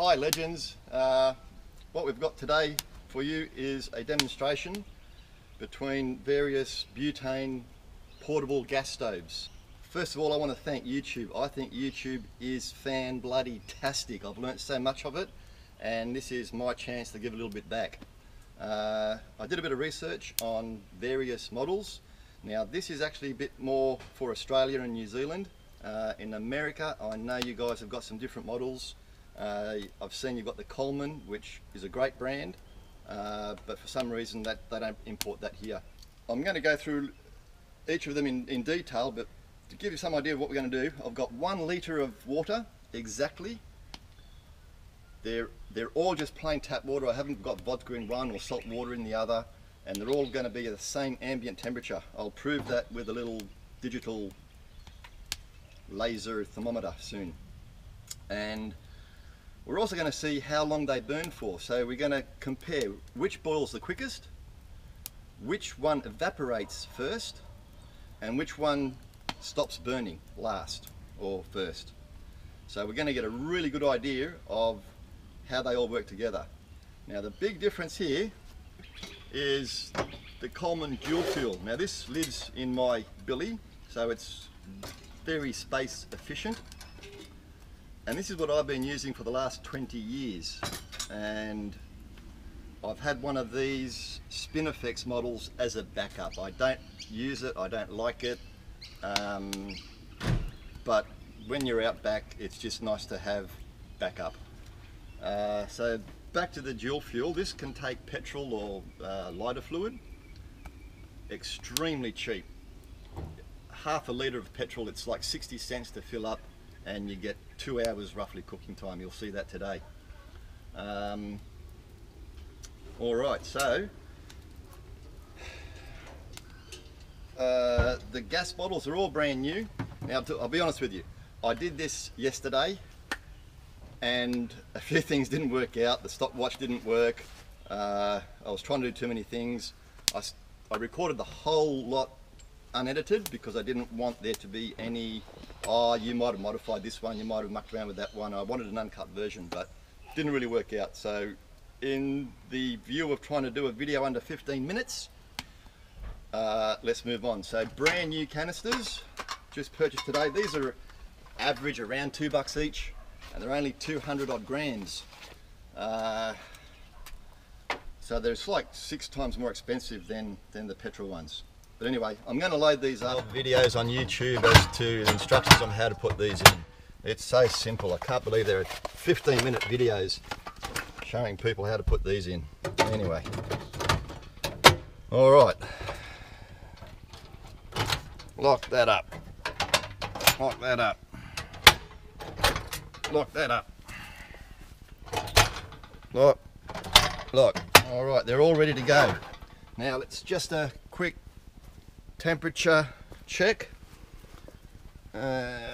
Hi legends, what we've got today for you is a demonstration between various butane portable gas stoves. First of all, I want to thank YouTube. I think YouTube is fan-bloody-tastic. I've learnt so much of it, and this is my chance to give a little bit back. I did a bit of research on various models. Now this is actually a bit more for Australia and New Zealand. In America, I know you guys have got some different models. I've seen you've got the Coleman, which is a great brand, but for some reason they don't import that here. I'm going to go through each of them in detail, but to give you some idea of what we're going to do, I've got 1 litre of water exactly. They're all just plain tap water. I haven't got vodka in one or salt water in the other, and they're all going to be at the same ambient temperature. I'll prove that with a little digital laser thermometer soon. And we're also going to see how long they burn for. So we're going to compare which boils the quickest, which one evaporates first, and which one stops burning last or first. So we're going to get a really good idea of how they all work together. Now the big difference here is the Coleman dual fuel. Now this lives in my billy, so it's very space efficient. And this is what I've been using for the last 20 years. And I've had one of these Spinifex models as a backup. I don't use it, I don't like it. But when you're out back, it's just nice to have backup. So back to the dual fuel. This can take petrol or lighter fluid. Extremely cheap. Half a litre of petrol, it's like 60 cents to fill up, and you get 2 hours roughly cooking time. You'll see that today. Alright, so the gas bottles are all brand new. Now I'll be honest with you, I did this yesterday and a few things didn't work out. The stopwatch didn't work. I was trying to do too many things. I recorded the whole lot unedited because I didn't want there to be any, oh, you might have modified this one, you might have mucked around with that one. I wanted an uncut version, but didn't really work out. So in the view of trying to do a video under 15 minutes, let's move on. So brand new canisters, just purchased today. These are average around $2 each, and they're only 200 odd grams. So they're like 6 times more expensive than the petrol ones. But anyway, I'm going to load these up. Videos on YouTube as to the instructions on how to put these in. It's so simple. I can't believe there are 15-minute videos showing people how to put these in. Anyway, all right. Lock that up. Lock that up. Lock that up. Lock. Lock. All right, they're all ready to go. Now let's just a quick temperature check. So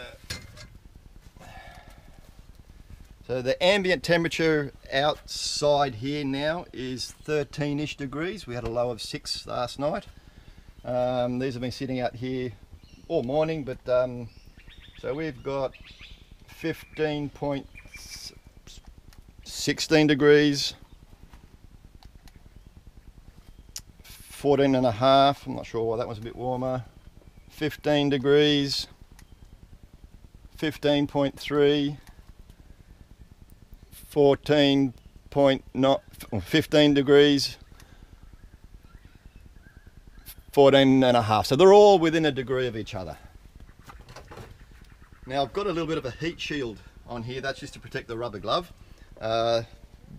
the ambient temperature outside here now is 13-ish degrees. We had a low of 6 last night. These have been sitting out here all morning, but so we've got 16 degrees, 14 and a half, I'm not sure why that was a bit warmer, 15 degrees, 15.3, 15 degrees, 14 and a half. So they're all within a degree of each other. Now I've got a little bit of a heat shield on here. That's just to protect the rubber glove.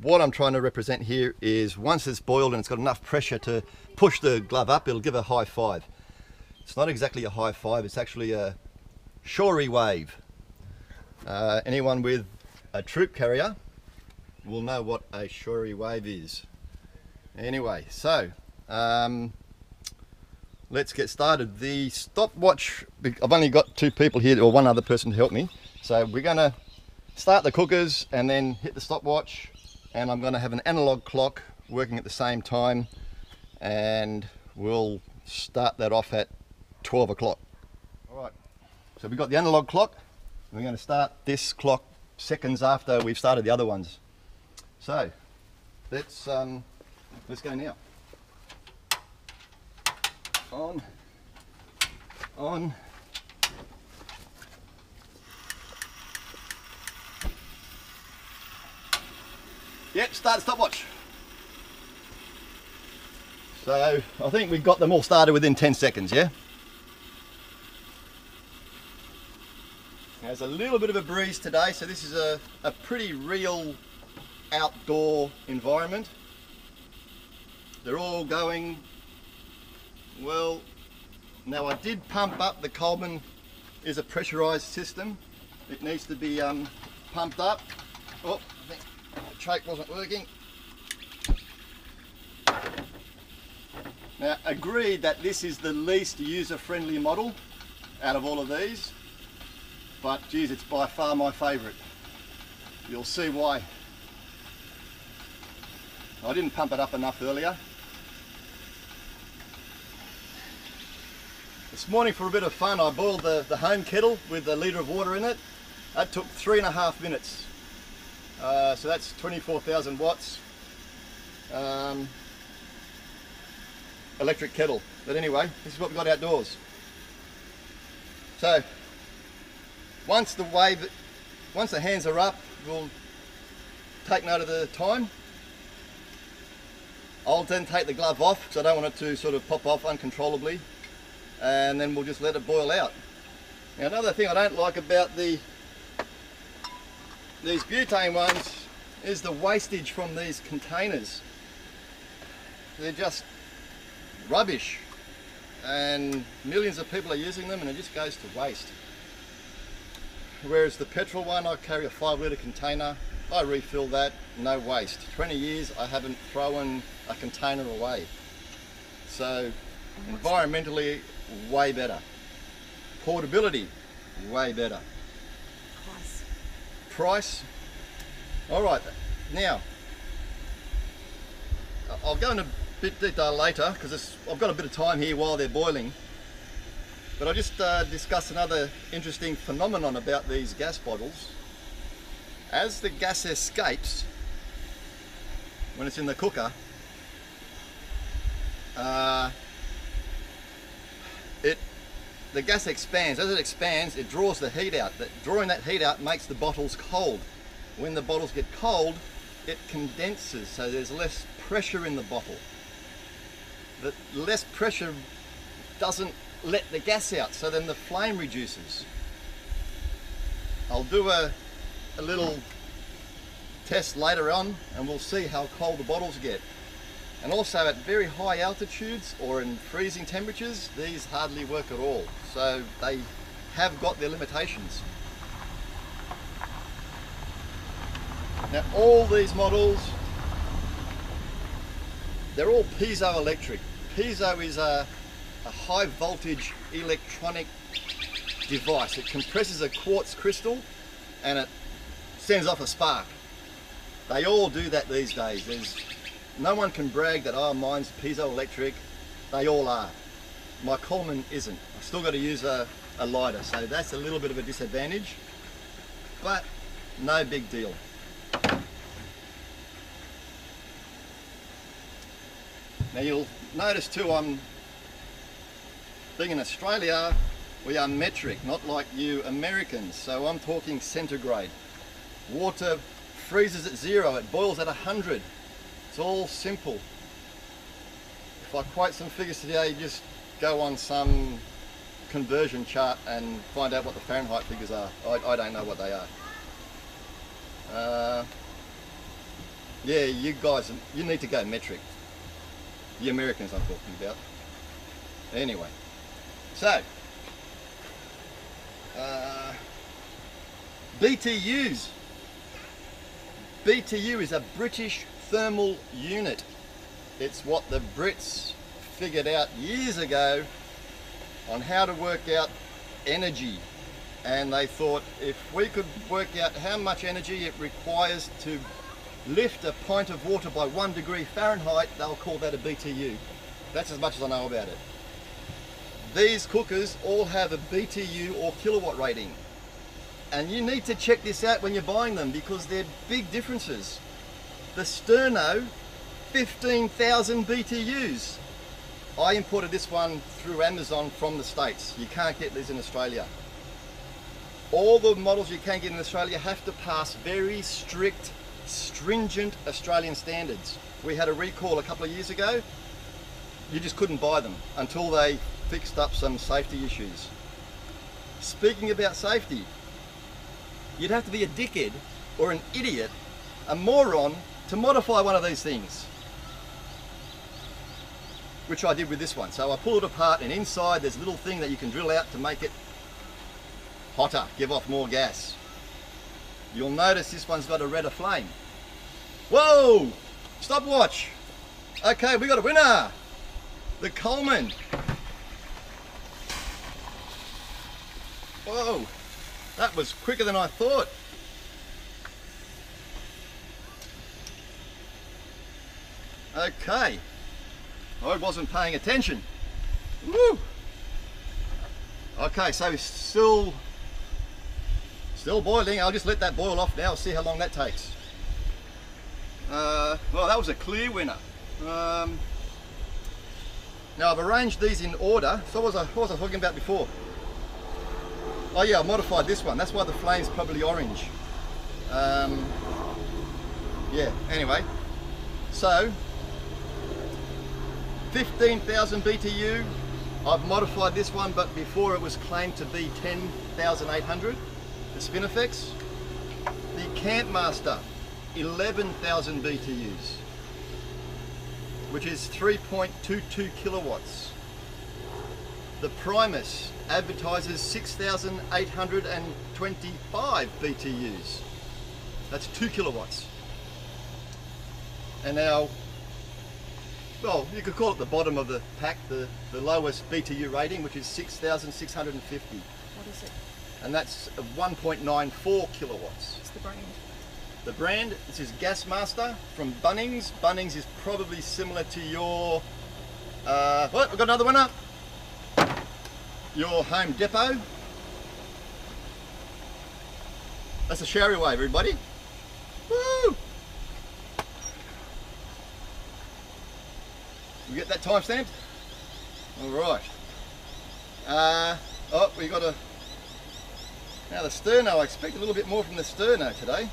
What I'm trying to represent here is once it's boiled and it's got enough pressure to push the glove up, it'll give a high five. It's not exactly a high five, it's actually a shory wave. Anyone with a troop carrier will know what a shory wave is. Anyway, so let's get started. The stopwatch, I've only got 2 people here, or 1 other person to help me. So we're going to start the cookers and then hit the stopwatch, and I'm going to have an analog clock working at the same time, and we'll start that off at 12 o'clock. All right, so we've got the analog clock. We're going to start this clock seconds after we've started the other ones. So let's go now. On. Yep, start stopwatch. So I think we've got them all started within 10 seconds, yeah? There's a little bit of a breeze today, so this is a pretty real outdoor environment. They're all going well. Now I did pump up. The Coleman is a pressurized system. It needs to be pumped up. Oh, I think the choke wasn't working. Now agreed that this is the least user-friendly model out of all of these, but geez, it's by far my favourite. You'll see why. I didn't pump it up enough earlier. This morning, for a bit of fun, I boiled the home kettle with a litre of water in it. That took 3.5 minutes. So that's 24,000 watts. Electric kettle. But anyway, this is what we've got outdoors. So once the hands are up, we'll take note of the time. I'll then take the glove off because I don't want it to sort of pop off uncontrollably, and then we'll just let it boil out. Now another thing I don't like about these butane ones is the wastage from these containers. They're just rubbish, and millions of people are using them and it just goes to waste. Whereas the petrol one, I carry a 5 litre container, I refill that, no waste. 20 years I haven't thrown a container away. So environmentally, way better. Portability, way better. Price. All right, now I'll go into a bit detail later because I've got a bit of time here while they're boiling. But I'll just discuss another interesting phenomenon about these gas bottles. As the gas escapes, when it's in the cooker, the gas expands. As it expands, it draws the heat out. Drawing that heat out makes the bottles cold. When the bottles get cold, it condenses, so there's less pressure in the bottle. The less pressure doesn't let the gas out, so then the flame reduces. I'll do a little test later on and we'll see how cold the bottles get. And also at very high altitudes or in freezing temperatures, these hardly work at all. So they have got their limitations. Now all these models, they're all piezoelectric. Piezo is a high voltage electronic device. It compresses a quartz crystal and it sends off a spark. They all do that these days. No one can brag that, oh, mine's piezoelectric. They all are. My Coleman isn't. I've still got to use a lighter, so that's a little bit of a disadvantage, but no big deal. Now you'll notice too, being in Australia, we are metric, not like you Americans, so I'm talking centigrade. Water freezes at 0, it boils at 100. It's all simple. If I quote some figures today, just go on some conversion chart and find out what the Fahrenheit figures are. I don't know what they are. Yeah, you guys, you need to go metric. The Americans I'm talking about. Anyway, so BTUs. BTU is a British thermal unit. It's what the Brits figured out years ago on how to work out energy, and they thought if we could work out how much energy it requires to lift a pint of water by 1 degree Fahrenheit, they'll call that a BTU. That's as much as I know about it. These cookers all have a BTU or kilowatt rating. And you need to check this out when you're buying them because they're big differences. The Sterno, 15,000 BTUs. I imported this one through Amazon from the States. You can't get these in Australia. All the models you can get in Australia have to pass very strict, stringent Australian standards. We had a recall a couple of years ago. You just couldn't buy them until they fixed up some safety issues. Speaking about safety, you'd have to be a dickhead or an idiot, a moron, to modify one of these things. Which I did with this one. So I pull it apart and inside there's a little thing that you can drill out to make it hotter, give off more gas. You'll notice this one's got a redder flame. Whoa! Stopwatch! Okay, we got a winner! The Coleman. Whoa! That was quicker than I thought. Okay. I wasn't paying attention. Woo! Okay, so still boiling. I'll just let that boil off now. See how long that takes. Well, that was a clear winner. Now I've arranged these in order. So what was I talking about before? Oh yeah, I modified this one. That's why the flame's probably orange. Yeah. Anyway, so 15,000 BTU. I've modified this one, but before it was claimed to be 10,800. The Spinifex. The Campmaster, 11,000 BTUs, which is 3.22 kilowatts. The Primus advertises 6,825 BTUs. That's 2 kilowatts. And now, well, you could call it the bottom of the pack, the lowest BTU rating, which is 6,650. What is it? And that's 1.94 kilowatts. What's the brand? The brand, this is Gasmaster from Bunnings. Bunnings is probably similar to your, what, we've got another one up. Your Home Depot. That's a shower wave, everybody. Woo! We get that time stamped? All right. Oh, we got a, now the Sterno, I expect a little bit more from the Sterno today.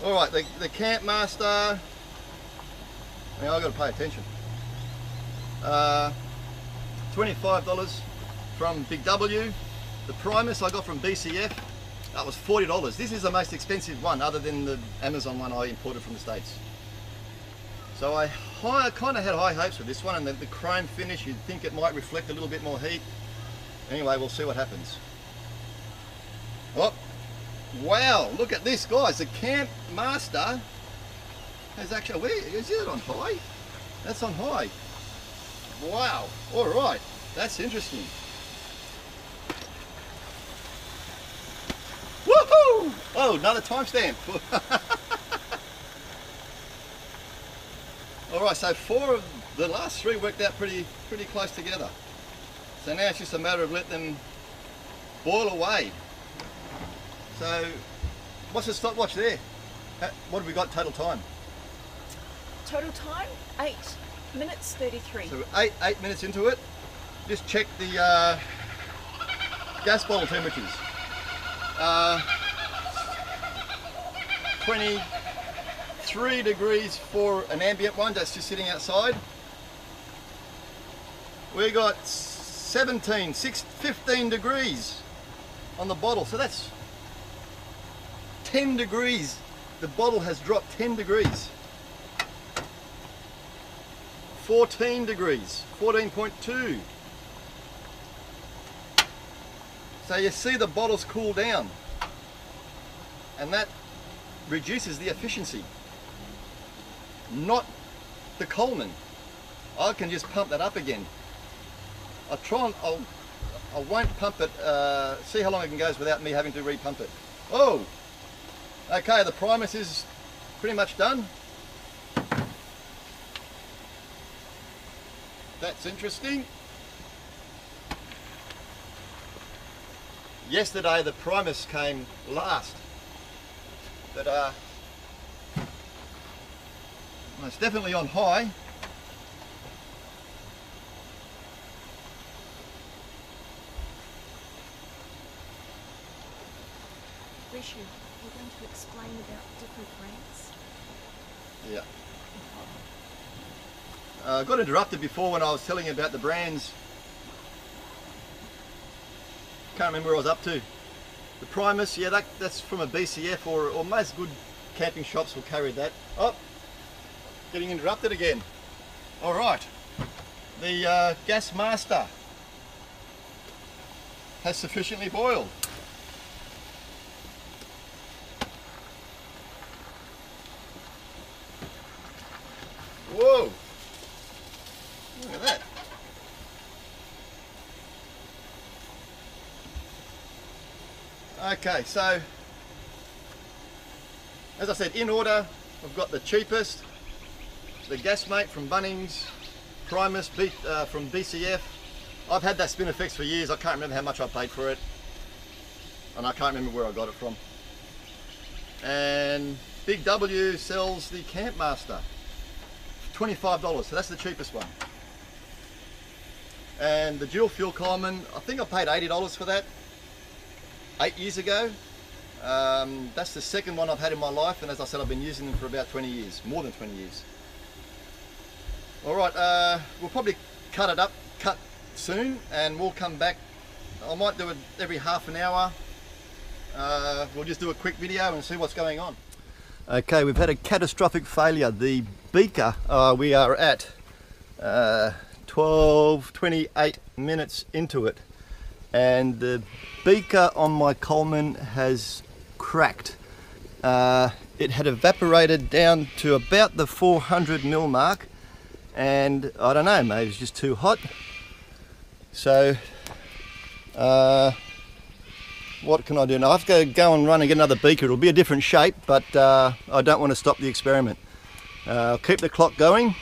All right, the Campmaster, now I've got to pay attention. $25 from Big W. The Primus I got from BCF, that was $40. This is the most expensive one other than the Amazon one I imported from the States. So I kind of had high hopes with this one, and the chrome finish, you'd think it might reflect a little bit more heat. Anyway, we'll see what happens. Oh, wow, look at this, guys. The Campmaster has actually, where is it on high? That's on high. Wow, all right, that's interesting. Woohoo! Oh, another timestamp. All right, so the last three worked out pretty close together. So now it's just a matter of letting them boil away. So, what's the stopwatch there? What have we got total time? Total time, 8 minutes 33. So we're 8 minutes into it. Just check the gas bottle temperatures. 23 degrees for an ambient one that's just sitting outside. We got 15 degrees on the bottle, so that's 10 degrees. The bottle has dropped 10 degrees. 14 degrees, 14.2. So you see the bottles cool down, and that reduces the efficiency. Not the Coleman. I can just pump that up again. I won't pump it, see how long it goes without me having to repump it. Oh, okay, the Primus is pretty much done. That's interesting. Yesterday the Primus came last, but well, it's definitely on high. Rishi, we're going to explain about different brands. Yeah. I got interrupted before when I was telling you about the brands. Can't remember where I was up to. The Primus, yeah, that's from a BCF, or most good camping shops will carry that. Oh, getting interrupted again. All right. The Gasmaster has sufficiently boiled. Whoa! Look at that. Okay, so as I said, in order, I've got the cheapest, the Gasmate from Bunnings, Primus from BCF. I've had that Spinifex for years. I can't remember how much I paid for it, and I can't remember where I got it from. And Big W sells the Campmaster, $25, so that's the cheapest one. And the dual fuel Coleman, I think I paid $80 for that 8 years ago. That's the second one I've had in my life, and as I said, I've been using them for about 20 years, more than 20 years. All right, we'll probably cut soon, and we'll come back. I might do it every half an hour. We'll just do a quick video and see what's going on. Okay, we've had a catastrophic failure. The beaker, we are at 28 minutes into it, and the beaker on my Coleman has cracked. It had evaporated down to about the 400 mil mark, and I don't know, maybe it's just too hot. So what can I do now? I have to go and run and get another beaker. It'll be a different shape, but I don't want to stop the experiment. I'll keep the clock going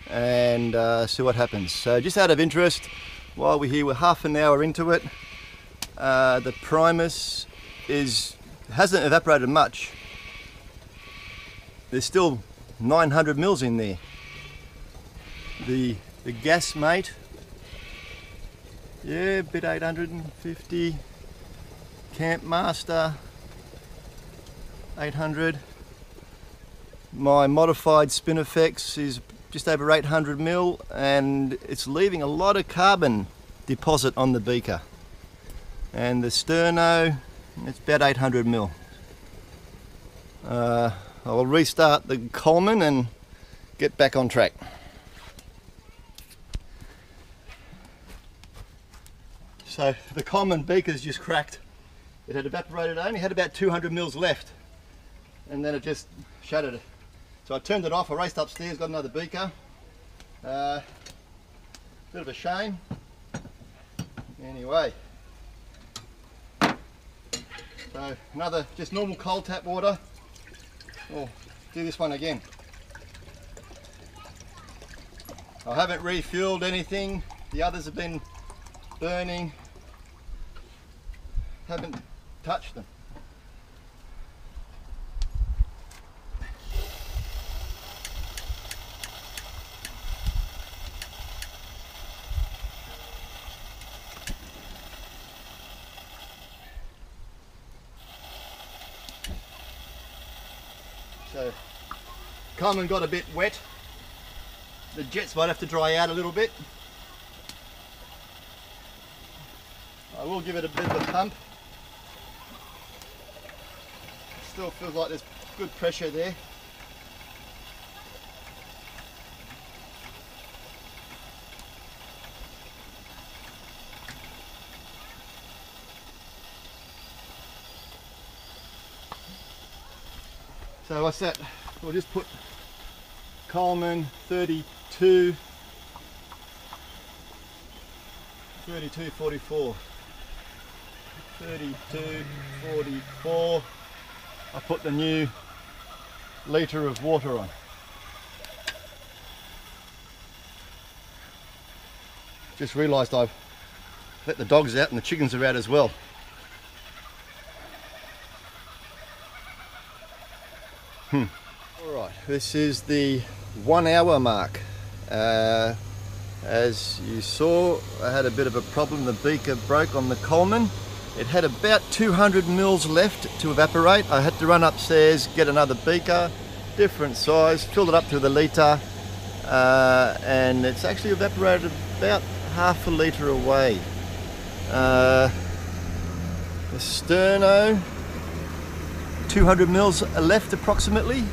and see what happens. So just out of interest, while we're here, we're half an hour into it. The Primus hasn't evaporated much. There's still 900 mils in there. The Gasmate, yeah, bit 850. Campmaster, 800. My modified Spinifex is just over 800 mil, and it's leaving a lot of carbon deposit on the beaker. And the sterno, it's about 800 mil. I'll restart the Coleman and get back on track. So the Coleman beaker's just cracked. It had evaporated, I only had about 200 mils left, and then it just shattered. So I turned it off, I raced upstairs, got another beaker. Bit of a shame. Anyway, so another just normal cold tap water. Oh, do this one again. I haven't refueled anything. The others have been burning. Haven't touched them. So, Coleman got a bit wet. The jets might have to dry out a little bit. I will give it a bit of a pump. Still feels like there's good pressure there. So what's that? We'll just put Coleman 32, 44. 32, 44. I put the new litre of water on. Just realised I've let the dogs out and the chickens are out as well. Alright, this is the 1 hour mark. As you saw, I had a bit of a problem. The beaker broke on the Coleman. It had about 200 mils left to evaporate. I had to run upstairs, get another beaker, different size, filled it up to the litre, and it's actually evaporated about half a litre away. The sterno, 200 mils left approximately.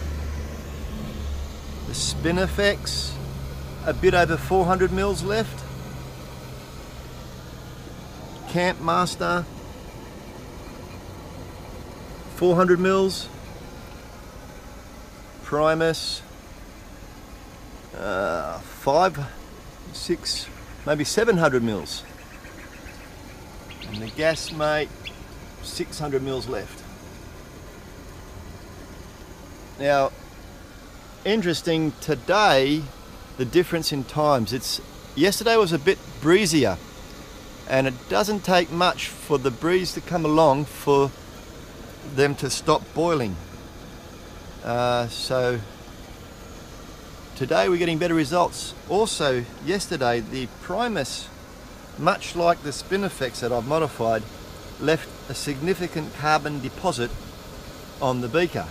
The Spinifex, a bit over 400 mils left. Campmaster, 400 mils. Primus, 5, 6, maybe 700 mils. And the Gasmate, 600 mils left. Now, interesting today, the difference in times. Yesterday was a bit breezier, and it doesn't take much for the breeze to come along for them to stop boiling. So today we're getting better results. Also, yesterday the Primus, much like the Spinifex that I've modified, left a significant carbon deposit on the beaker.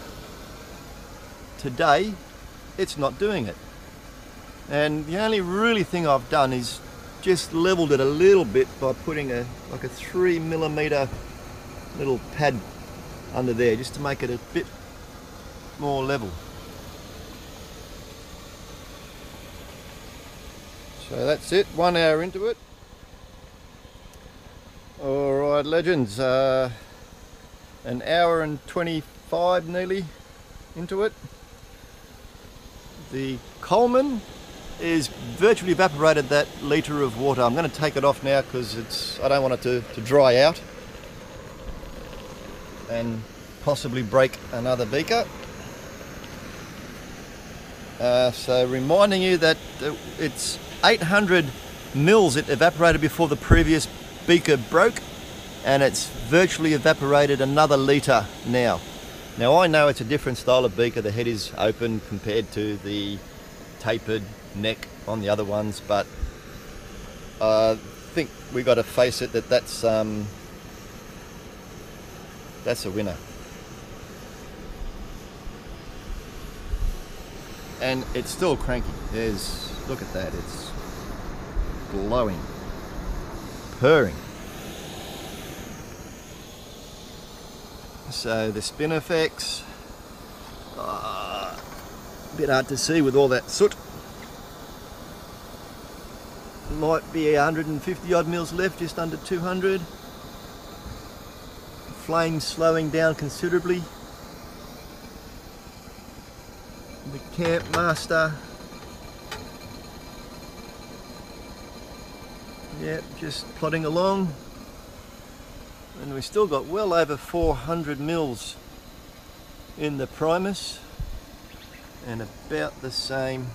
Today it's not doing it, and the only really thing I've done is just leveled it a little bit by putting like a 3mm little pad under there, just to make it a bit more level. So that's it, 1 hour into it. Alright legends, an hour and 25 nearly into it. The Coleman is virtually evaporated that litre of water. I'm going to take it off now because I don't want it to dry out and possibly break another beaker. So reminding you that it's 800 mils it evaporated before the previous beaker broke, and it's virtually evaporated another litre now. Now I know it's a different style of beaker, the head is open compared to the tapered neck on the other ones, but I think we got to face it that's a winner. And it's still cranky. Look at that, it's glowing, purring. So the Spinifex, a bit hard to see with all that soot. Might be 150 odd mils left, just under 200. Flames slowing down considerably. The Campmaster, yep, just plodding along, and we've still got well over 400 mils in the Primus, and about the same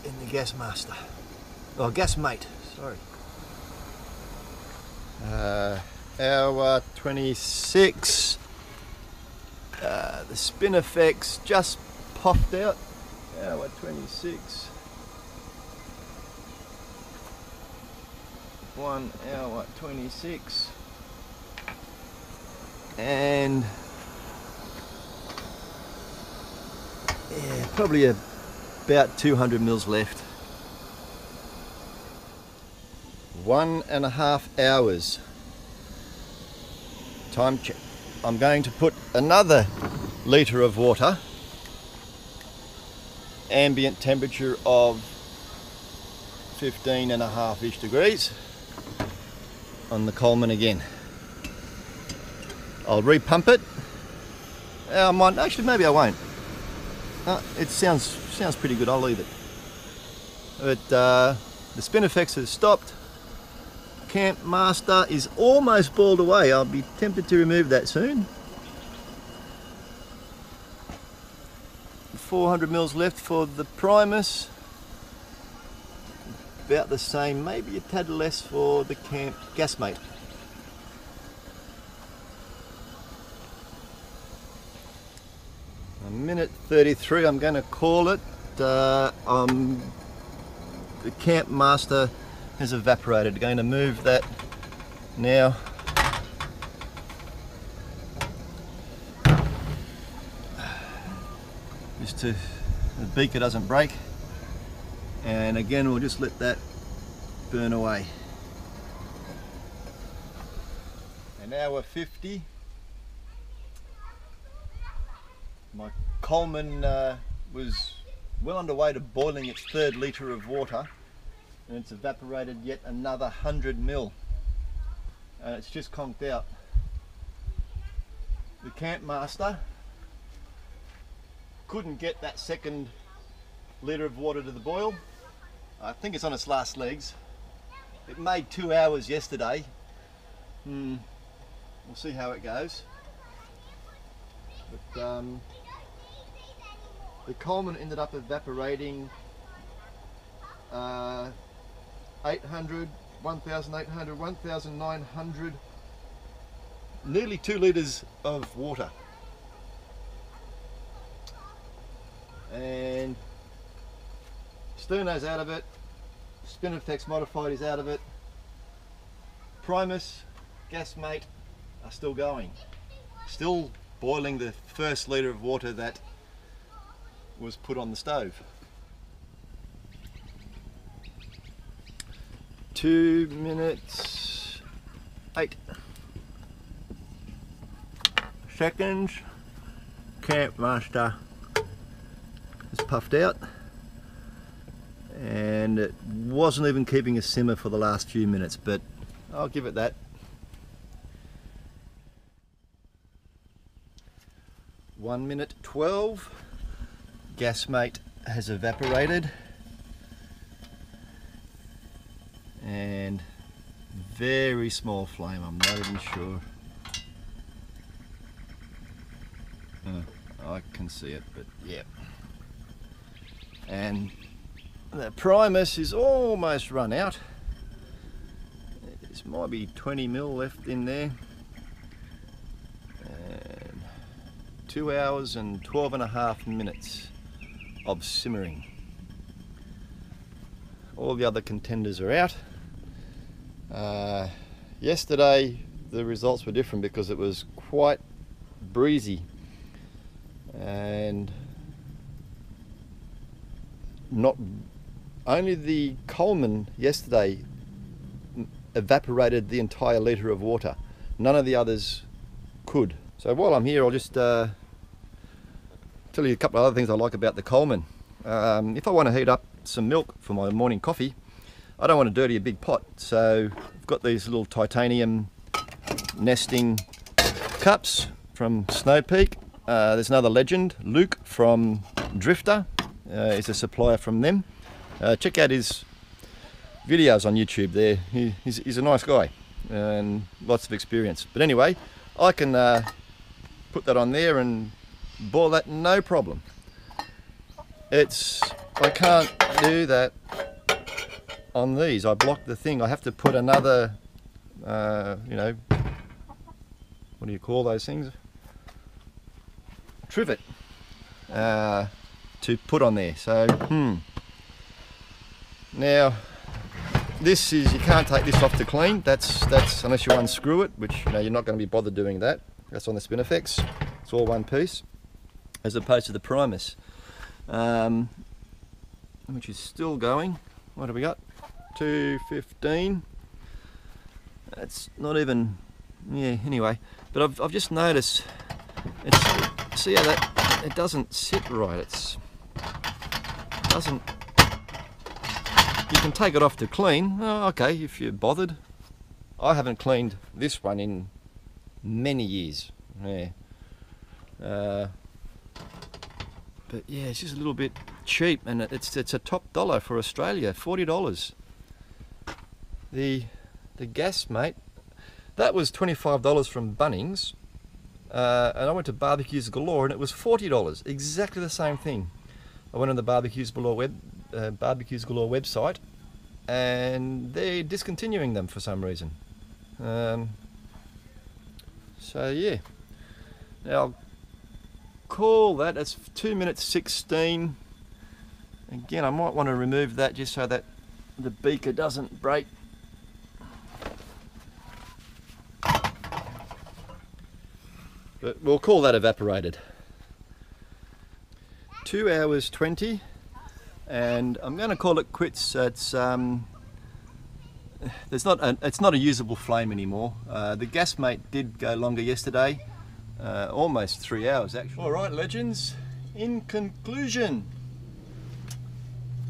in the Gasmaster, or Gasmate, sorry. Hour 26. The Spinifex just popped out. Hour 26. 1 hour 26. And yeah, probably about 200 mils left. 1.5 hours. Time check. I'm going to put another litre of water, ambient temperature of 15.5-ish degrees, on the Coleman again. I'll repump it. I might, actually maybe I won't. It sounds pretty good, I'll leave it. But the Spinifex has stopped. Campmaster is almost boiled away. I'll be tempted to remove that soon. 400 mils left for the Primus. About the same, maybe a tad less for the Gasmate. A minute 33, I'm going to call it. The Campmaster has evaporated. Going to move that now. Just to the beaker doesn't break. And again, we'll just let that burn away. An hour 50. My Coleman was well underway to boiling its 3rd litre of water, and it's evaporated yet another 100 mil. And it's just conked out. The Campmaster couldn't get that 2nd litre of water to the boil. I think it's on its last legs. It made 2 hours yesterday. We'll see how it goes. But the Coleman ended up evaporating 800, 1,800, 1,900, nearly 2 litres of water. And Sterno's out of it, Spinifex Modified is out of it, Primus, Gasmate are still going. Still boiling the 1st litre of water that was put on the stove. 2 minutes 8 seconds. Campmaster is puffed out, and it wasn't even keeping a simmer for the last few minutes, but I'll give it that. 1 minute 12. Gasmate has evaporated, and very small flame, I'm not even sure. I can see it, but yeah. And the Primus is almost run out. There might be 20 mil left in there. 2 hours and 12.5 minutes of simmering. All the other contenders are out. Yesterday the results were different because it was quite breezy, and not only the Coleman yesterday evaporated the entire litre of water, none of the others could. So while I'm here, I'll just tell you a couple of other things I like about the Coleman. If I want to heat up some milk for my morning coffee, I don't want to dirty a big pot, so I've got these little titanium nesting cups from Snow Peak. There's another legend, Luke from Drifter, is a supplier from them. Check out his videos on YouTube there. He's a nice guy and lots of experience. But anyway, I can put that on there and boil that no problem. I can't do that on these. I blocked the thing. I have to put another, you know, what do you call those things? Trivet to put on there. So, now this is, you can't take this off to clean. That's unless you unscrew it, which you're not going to be bothered doing that. That's on the Spinifex. It's all one piece, as opposed to the Primus, which is still going. What have we got? 2:15. That's not even, yeah. Anyway, but I've just noticed. See how that it doesn't sit right. It doesn't. You can take it off to clean. Oh, okay, if you're bothered. I haven't cleaned this one in many years. Yeah. But yeah, it's just a little bit cheap, and it's a top dollar for Australia, $40. The Gasmate, that was $25 from Bunnings, and I went to Barbecues Galore and it was $40, exactly the same thing. I went on the Barbecues Galore website, and they're discontinuing them for some reason. So yeah, now call that, that's 2 minutes 16. Again, I might want to remove that just so that the beaker doesn't break. But we'll call that evaporated. 2 hours 20, and I'm going to call it quits. It's not a usable flame anymore. The Gasmate did go longer yesterday, almost 3 hours actually. All right, legends. In conclusion,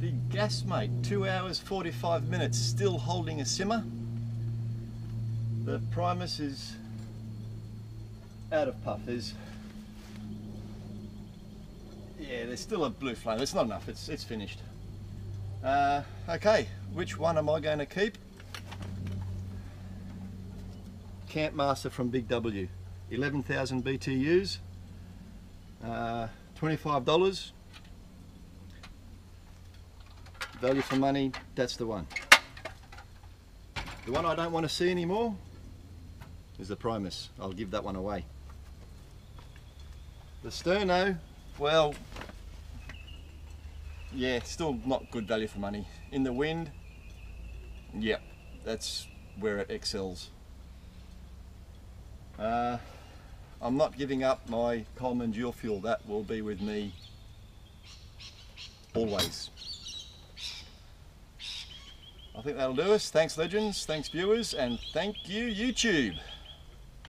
the Gasmate, 2 hours 45 minutes, still holding a simmer. The Primus is out of puff. There's still a blue flame. It's not enough. It's finished. Okay, which one am I going to keep? Campmaster from Big W, 11,000 BTUs, $25. Value for money, that's the one. The one I don't want to see anymore is the Primus. I'll give that one away. The Sterno, well, yeah, still not good value for money. In the wind, yeah, that's where it excels. I'm not giving up my Coleman dual fuel. That will be with me always. I think that'll do us. Thanks legends, thanks viewers, and thank you YouTube.